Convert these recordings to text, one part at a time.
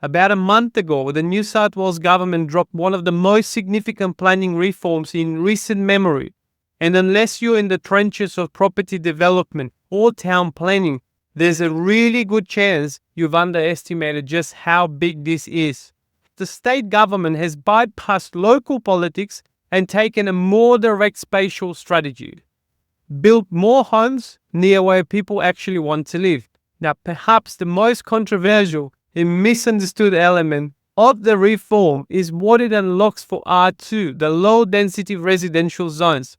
About a month ago, the New South Wales government dropped one of the most significant planning reforms in recent memory. And unless you're in the trenches of property development or town planning, there's a really good chance you've underestimated just how big this is. The state government has bypassed local politics and taken a more direct spatial strategy. Build more homes near where people actually want to live. Now, perhaps the most controversial and misunderstood element of the reform is what it unlocks for R2, the low-density residential zones.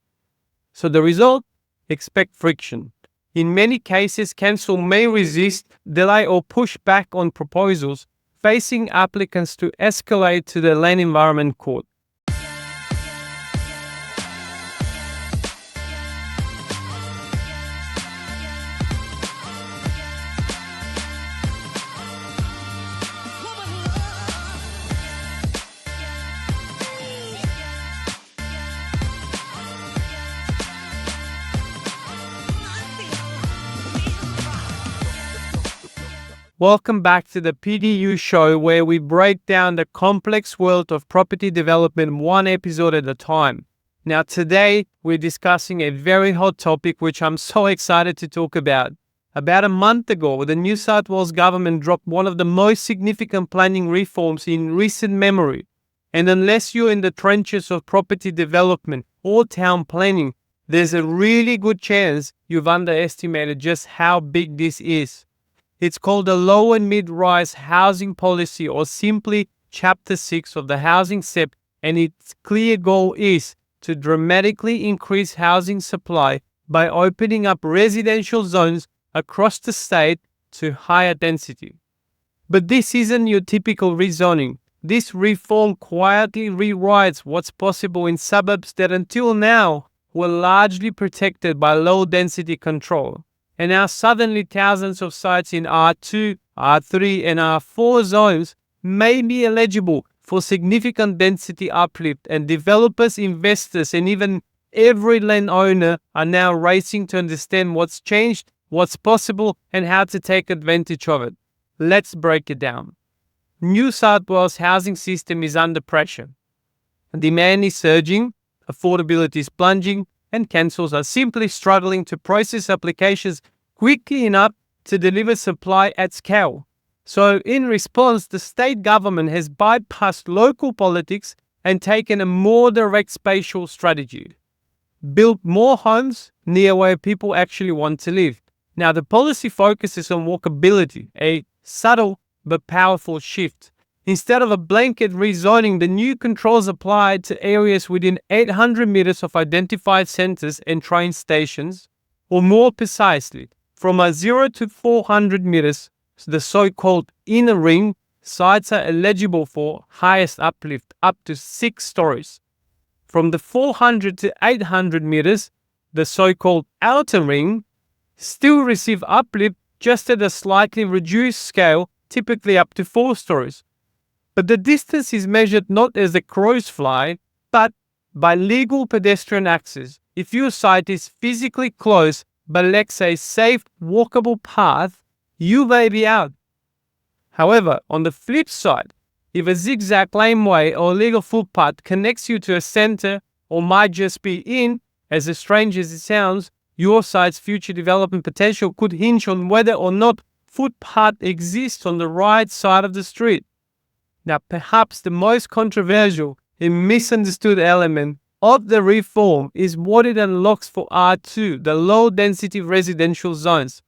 So the result? Expect friction. In many cases, council may resist, delay or push back on proposals, facing applicants to escalate to the Land Environment Court. Welcome back to the PDU show, where we break down the complex world of property development one episode at a time. Now today, we're discussing a very hot topic which I'm so excited to talk about. About a month ago, the New South Wales government dropped one of the most significant planning reforms in recent memory. And unless you're in the trenches of property development or town planning, there's a really good chance you've underestimated just how big this is. It's called the Low and Mid-Rise Housing Policy, or simply Chapter 6 of the Housing SEP, and its clear goal is to dramatically increase housing supply by opening up residential zones across the state to higher density. But this isn't your typical rezoning. This reform quietly rewrites what's possible in suburbs that until now were largely protected by low-density control. And now suddenly thousands of sites in R2, R3 and R4 zones may be eligible for significant density uplift, and developers, investors and even every landowner are now racing to understand what's changed, what's possible and how to take advantage of it. Let's break it down. New South Wales housing system is under pressure. Demand is surging, affordability is plunging, and councils are simply struggling to process applications quickly enough to deliver supply at scale. So in response, the state government has bypassed local politics and taken a more direct spatial strategy. Build more homes near where people actually want to live. Now, the policy focuses on walkability, a subtle but powerful shift. Instead of a blanket rezoning, the new controls apply to areas within 800 meters of identified centers and train stations, or more precisely, from 0 to 400 meters, the so-called inner ring, sites are eligible for highest uplift up to 6 stories. From the 400 to 800 meters, the so-called outer ring, still receive uplift just at a slightly reduced scale, typically up to 4 stories. But the distance is measured not as the crows fly, but by legal pedestrian access. If your site is physically close but lacks a safe walkable path, you may be out. However, on the flip side, if a zigzag laneway or legal footpath connects you to a center, or might just be in, as strange as it sounds, your site's future development potential could hinge on whether or not footpath exists on the right side of the street. Now, perhaps the most controversial and misunderstood element of the reform is what it unlocks for R2, the low-density residential zones.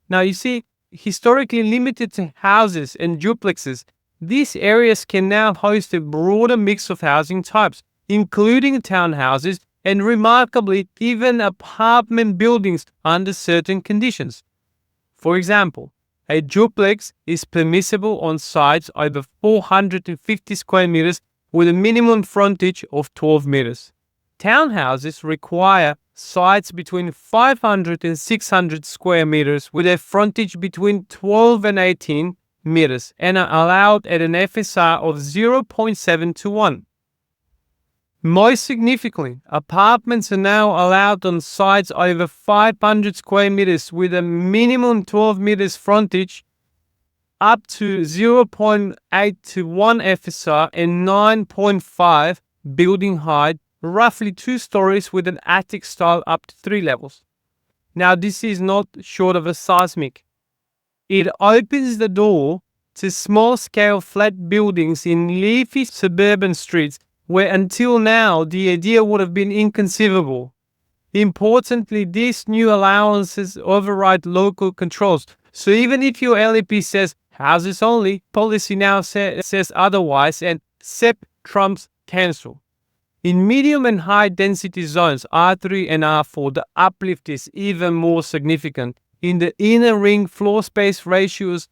Now, you see, historically limited to houses and duplexes, these areas can now host a broader mix of housing types, including townhouses and, remarkably, even apartment buildings under certain conditions. For example, a duplex is permissible on sites over 450 square meters with a minimum frontage of 12 meters. Townhouses require sites between 500 and 600 square meters with a frontage between 12 and 18 meters and are allowed at an FSR of 0.7 to 1. Most significantly, apartments are now allowed on sites over 500 square meters with a minimum 12 meters frontage up to 0.8 to 1 FSR and 9.5 building height, roughly 2 stories with an attic style up to 3 levels. Now, this is not short of a seismic. It opens the door to small-scale flat buildings in leafy suburban streets where until now the idea would have been inconceivable. Importantly, these new allowances override local controls. So even if your LEP says houses only, policy now says otherwise, and SEP trumps cancel. In medium and high density zones, R3 and R4, the uplift is even more significant. In the inner ring, floor space ratios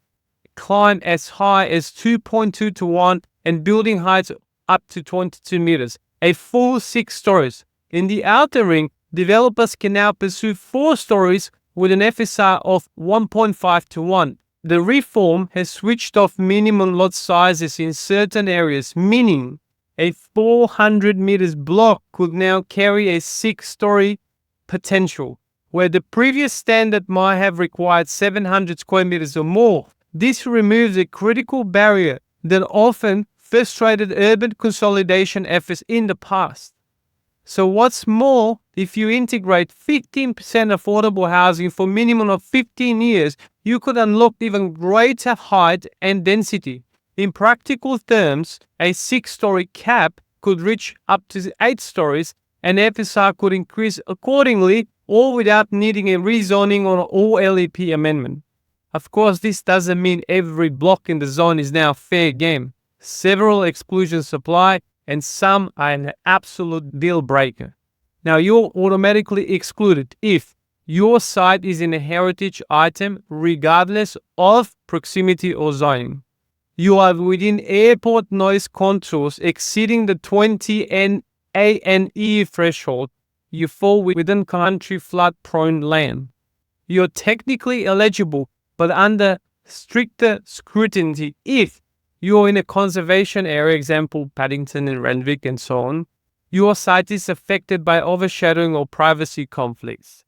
climb as high as 2.2 to 1 and building heights up to 22 meters, a full 6 stories. In the outer ring, developers can now pursue 4 stories with an FSR of 1.5 to 1. The reform has switched off minimum lot sizes in certain areas, meaning a 400 meters block could now carry a 6-story potential, where the previous standard might have required 700 square meters or more. This removes a critical barrier that often frustrated urban consolidation efforts in the past. So what's more, if you integrate 15% affordable housing for a minimum of 15 years, you could unlock even greater height and density. In practical terms, a 6-story cap could reach up to 8 stories and FSR could increase accordingly, all without needing a rezoning or all LEP amendment. Of course, this doesn't mean every block in the zone is now fair game. Several exclusions apply, and some are an absolute deal breaker. Now, you're automatically excluded if your site is in a heritage item regardless of proximity or zoning. You are within airport noise controls exceeding the 20 ANE threshold. You fall within country flood-prone land. You're technically eligible, but under stricter scrutiny if you're in a conservation area, example Paddington and Randwick and so on. Your site is affected by overshadowing or privacy conflicts.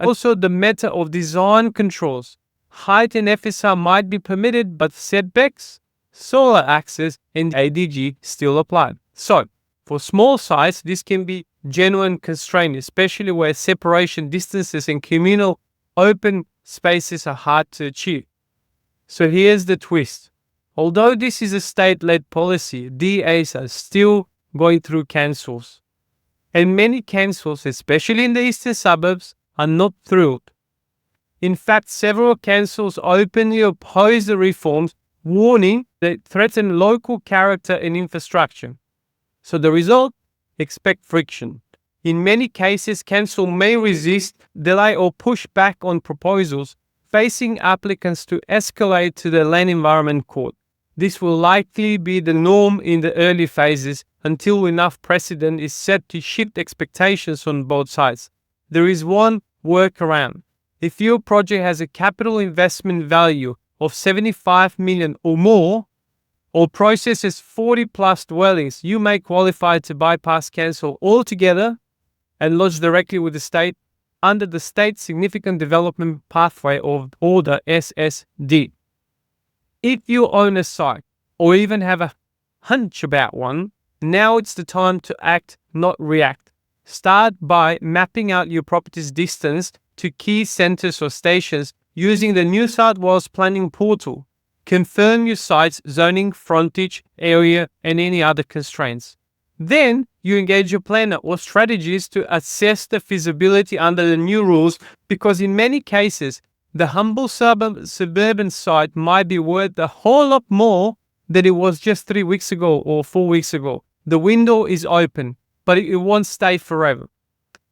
Also, the matter of design controls. Height and FSR might be permitted, but setbacks, solar access, and ADG still apply. So, for small sites, this can be genuine constraint, especially where separation distances and communal open spaces are hard to achieve. So here's the twist. Although this is a state-led policy, DAs are still going through cancels. And many cancels, especially in the eastern suburbs, are not thrilled. In fact, several councils openly oppose the reforms, warning they threaten local character and infrastructure. So the result? Expect friction. In many cases, council may resist, delay or push back on proposals, facing applicants to escalate to the Land Environment Court. This will likely be the norm in the early phases until enough precedent is set to shift expectations on both sides. There is one workaround. If your project has a capital investment value of 75 million or more, or processes 40 plus dwellings, you may qualify to bypass council altogether and lodge directly with the state under the State Significant Development Pathway or the SSD. If you own a site or even have a hunch about one, now it's the time to act, not react. Start by mapping out your property's distance to key centers or stations using the New South Wales Planning Portal. Confirm your site's zoning, frontage, area, and any other constraints. Then you engage your planner or strategist to assess the feasibility under the new rules, because in many cases, the humble suburban site might be worth a whole lot more than it was just 3 weeks ago or 4 weeks ago. The window is open, but it won't stay forever.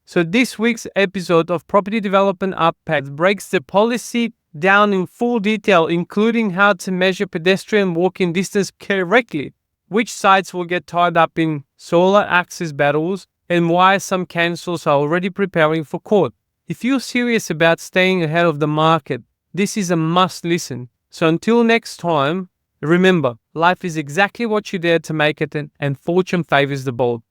So this week's episode of Property Development Unpacked breaks the policy down in full detail, including how to measure pedestrian walking distance correctly, which sites will get tied up in solar access battles, and why some councils are already preparing for court. If you're serious about staying ahead of the market, this is a must listen. So until next time, remember, life is exactly what you dare to make it, and fortune favors the bold.